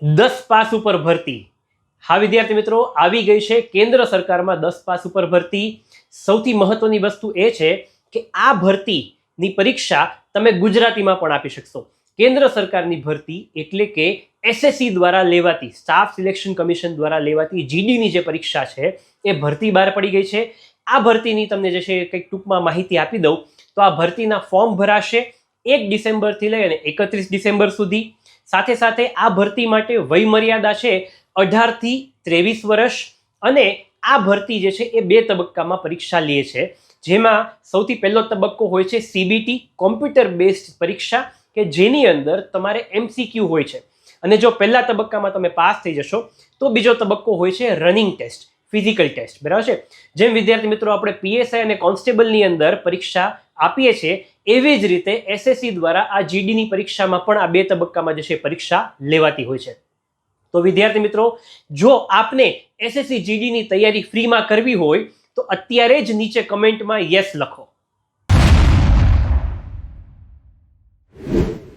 10 pass ઉપર ભરતી। હા વિદ્યાર્થી મિત્રો, આવી ગઈ છે કેન્દ્ર સરકારમાં 10 પાસ ઉપર ભરતી। સૌથી મહત્વની વસ્તુ એ છે કે આ ભરતીની પરીક્ષા તમે ગુજરાતીમાં પણ આપી શકશો। કેન્દ્ર સરકારની ભરતી એટલે કે એસએસસી દ્વારા લેવાતી, સ્ટાફ સિલેક્શન કમિશન દ્વારા લેવાતી જીડીની જે પરીક્ષા છે એ ભરતી બહાર પડી ગઈ છે। આ ભરતીની તમને જે છે કંઈક ટૂંકમાં માહિતી આપી દઉં તો આ ભરતીના ફોર્મ ભરાશે 1 ડિસેમ્બરથી લઈ અને 31 ડિસેમ્બર સુધી। સાથે સાથે આ ભરતી માટે વય મર્યાદા છે 18 થી 23 વર્ષ અને આ ભરતી જે છે એ 2 તબક્કામાં પરીક્ષા લે છે, જેમાં સૌથી પહેલો તબક્કો હોય છે સીબીટી કોમ્પ્યુટર બેઝડ પરીક્ષા કે જેની અંદર તમારે એમસીક્યુ હોય છે અને જો પહેલા તબક્કામાં તમે પાસ થઈ જશો તો બીજો તબક્કો હોય છે રનિંગ ટેસ્ટ, ફિઝિકલ ટેસ્ટ, બરાબર છે। જેમ વિદ્યાર્થી મિત્રો આપણે પીએસઆઈ અને કોન્સ્ટેબલની અંદર પરીક્ષા આપીએ છીએ એવી જ રીતે એસએસસી દ્વારા આ જીડીની પરીક્ષામાં પણ આ 2 તબક્કામાં જે છે પરીક્ષા લેવાતી હોય છે। તો વિદ્યાર્થી મિત્રો, જો આપને એસએસસી જીડીની તૈયારી ફ્રીમાં કરવી હોય તો અત્યારે જ નીચે કમેન્ટમાં યસ લખો।